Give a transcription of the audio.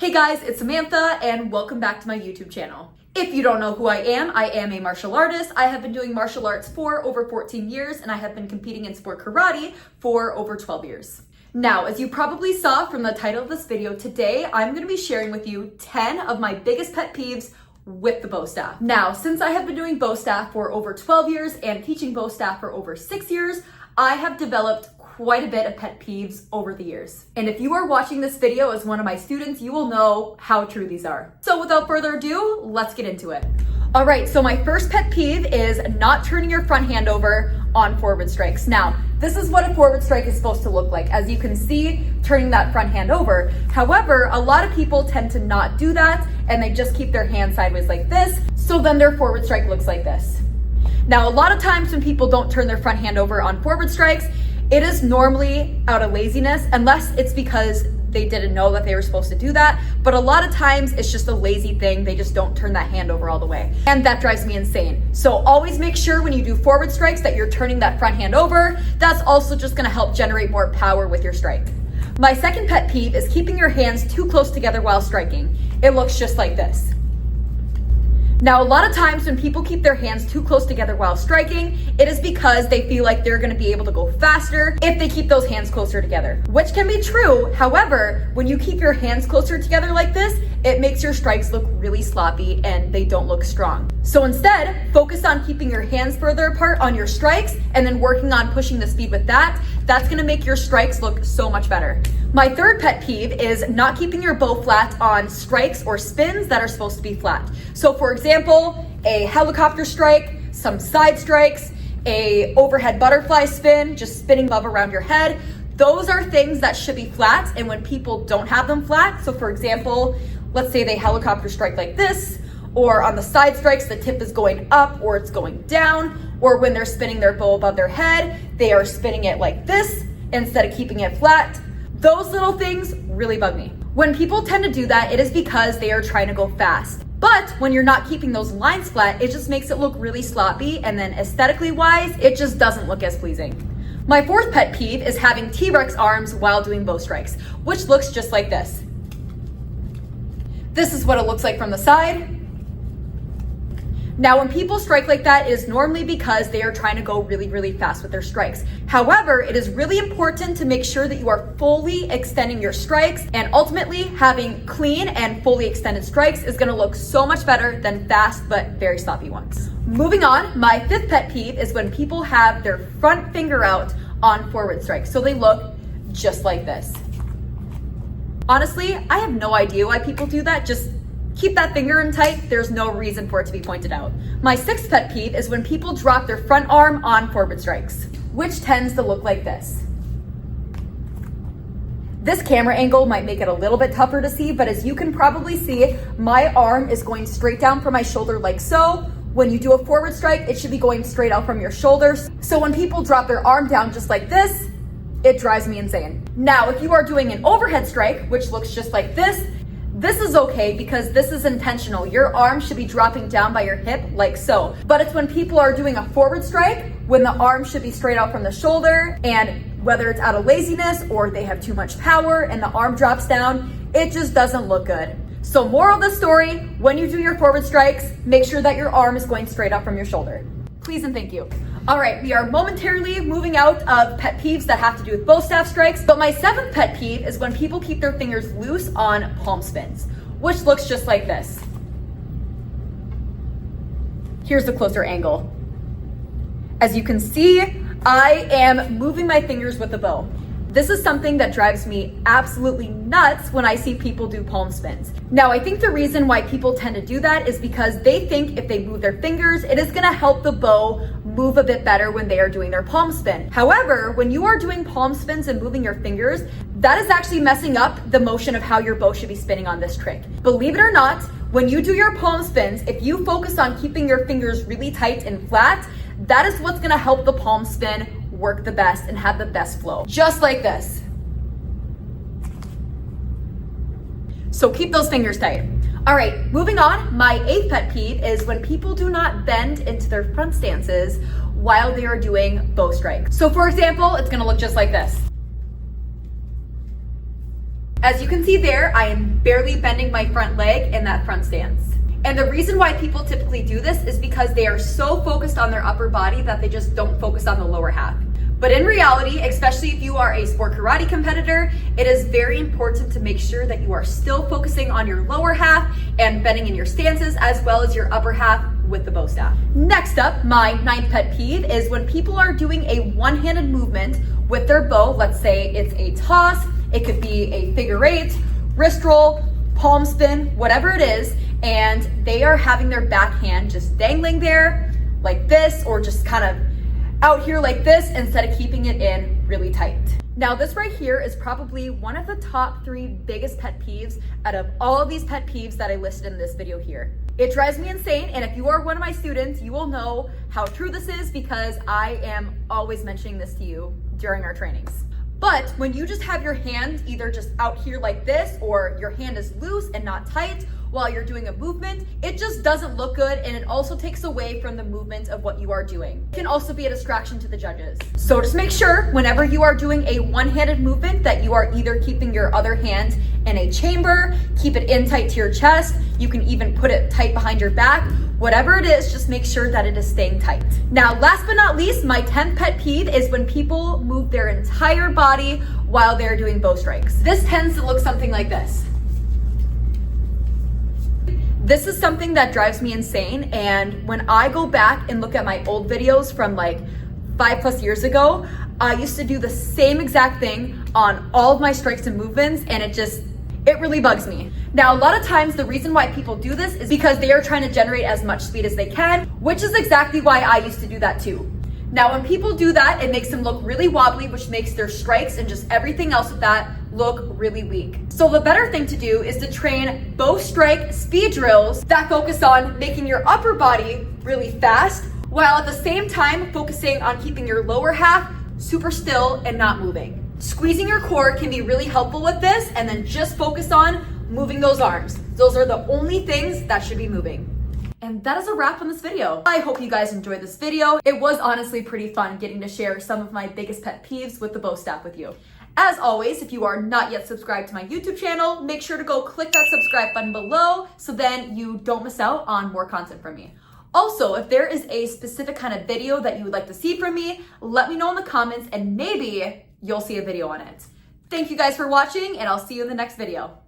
Hey guys, it's Samantha and welcome back to my YouTube channel. If you don't know who I am a martial artist. I have been doing martial arts for over 14 years and I have been competing in sport karate for over 12 years. Now, as you probably saw from the title of this video, today I'm going to be sharing with you 10 of my biggest pet peeves with the bow staff. Now, since I have been doing bow staff for over 12 years and teaching bow staff for over 6 years, I have developed quite a bit of pet peeves over the years. And if you are watching this video as one of my students, you will know how true these are. So without further ado, let's get into it. All right, so my first pet peeve is not turning your front hand over on forward strikes. Now, this is what a forward strike is supposed to look like. As you can see, turning that front hand over. However, a lot of people tend to not do that and they just keep their hand sideways like this. So then their forward strike looks like this. Now, a lot of times when people don't turn their front hand over on forward strikes, it is normally out of laziness, unless it's because they didn't know that they were supposed to do that. But a lot of times it's just a lazy thing. They just don't turn that hand over all the way. And that drives me insane. So always make sure when you do forward strikes that you're turning that front hand over. That's also just gonna help generate more power with your strike. My second pet peeve is keeping your hands too close together while striking. It looks just like this. Now, a lot of times when people keep their hands too close together while striking, it is because they feel like they're gonna be able to go faster if they keep those hands closer together, which can be true. However, when you keep your hands closer together like this, it makes your strikes look really sloppy and they don't look strong. So instead, focus on keeping your hands further apart on your strikes and then working on pushing the speed with that. That's gonna make your strikes look so much better. My third pet peeve is not keeping your bow flat on strikes or spins that are supposed to be flat. So for example, a helicopter strike, some side strikes, a overhead butterfly spin, just spinning above around your head. Those are things that should be flat, and when people don't have them flat, so for example, let's say they helicopter strike like this, or on the side strikes, the tip is going up or it's going down, or when they're spinning their bow above their head, they are spinning it like this instead of keeping it flat. Those little things really bug me. When people tend to do that, it is because they are trying to go fast. But when you're not keeping those lines flat, it just makes it look really sloppy, and then aesthetically wise, it just doesn't look as pleasing. My fourth pet peeve is having T-Rex arms while doing bow strikes, which looks just like this. This is what it looks like from the side. Now, when people strike like that, it is normally because they are trying to go really, really fast with their strikes. However, it is really important to make sure that you are fully extending your strikes, and ultimately having clean and fully extended strikes is gonna look so much better than fast but very sloppy ones. Moving on, my fifth pet peeve is when people have their front finger out on forward strikes. So they look just like this. Honestly, I have no idea why people do that. Just keep that finger in tight. There's no reason for it to be pointed out. My sixth pet peeve is when people drop their front arm on forward strikes, which tends to look like this. This camera angle might make it a little bit tougher to see, but as you can probably see, my arm is going straight down from my shoulder like so. When you do a forward strike, it should be going straight out from your shoulders. So when people drop their arm down just like this, it drives me insane. Now, if you are doing an overhead strike, which looks just like this is okay because this is intentional. Your arm should be dropping down by your hip like so. But it's when people are doing a forward strike, when the arm should be straight out from the shoulder, and whether it's out of laziness or they have too much power and the arm drops down, it just doesn't look good. So moral of the story, when you do your forward strikes, make sure that your arm is going straight out from your shoulder. Please and thank you. All right, we are momentarily moving out of pet peeves that have to do with bow staff strikes, but my seventh pet peeve is when people keep their fingers loose on palm spins, which looks just like this. Here's a closer angle. As you can see, I am moving my fingers with the bow. This is something that drives me absolutely nuts when I see people do palm spins. Now, I think the reason why people tend to do that is because they think if they move their fingers, it is gonna help the bow move a bit better when they are doing their palm spin. However, when you are doing palm spins and moving your fingers, that is actually messing up the motion of how your bow should be spinning on this trick. Believe it or not, when you do your palm spins, if you focus on keeping your fingers really tight and flat, that is what's gonna help the palm spin work the best and have the best flow. Just like this. So keep those fingers tight. All right, moving on, my eighth pet peeve is when people do not bend into their front stances while they are doing bow strike. So for example, it's gonna look just like this. As you can see there, I am barely bending my front leg in that front stance. And the reason why people typically do this is because they are so focused on their upper body that they just don't focus on the lower half. But in reality, especially if you are a sport karate competitor, it is very important to make sure that you are still focusing on your lower half and bending in your stances as well as your upper half with the bow staff. Next up, my 9th pet peeve is when people are doing a one-handed movement with their bow. Let's say it's a toss, it could be a figure 8, wrist roll, palm spin, whatever it is, and they are having their back hand just dangling there like this, or just kind of out here like this instead of keeping it in really tight. Now this right here is probably one of the top 3 biggest pet peeves out of all of these pet peeves that I listed in this video here. It drives me insane, and if you are one of my students, you will know how true this is because I am always mentioning this to you during our trainings. But when you just have your hand either just out here like this, or your hand is loose and not tight while you're doing a movement, it just doesn't look good, and it also takes away from the movement of what you are doing. It can also be a distraction to the judges. So just make sure whenever you are doing a one-handed movement that you are either keeping your other hand in a chamber, keep it in tight to your chest, you can even put it tight behind your back. Whatever it is, just make sure that it is staying tight. Now, last but not least, my 10th pet peeve is when people move their entire body while they're doing bow strikes. This tends to look something like this. This is something that drives me insane, and when I go back and look at my old videos from like 5+ years ago, I used to do the same exact thing on all of my strikes and movements, and it really bugs me. Now, a lot of times the reason why people do this is because they are trying to generate as much speed as they can, which is exactly why I used to do that too. Now, when people do that, it makes them look really wobbly, which makes their strikes and just everything else with that look really weak. So the better thing to do is to train bow strike speed drills that focus on making your upper body really fast, while at the same time focusing on keeping your lower half super still and not moving. Squeezing your core can be really helpful with this, and then just focus on moving those arms. Those are the only things that should be moving. And that is a wrap on this video. I hope you guys enjoyed this video. It was honestly pretty fun getting to share some of my biggest pet peeves with the bow staff with you. As always, if you are not yet subscribed to my YouTube channel, make sure to go click that subscribe button below so then you don't miss out on more content from me. Also, if there is a specific kind of video that you would like to see from me, let me know in the comments and maybe you'll see a video on it. Thank you guys for watching, and I'll see you in the next video.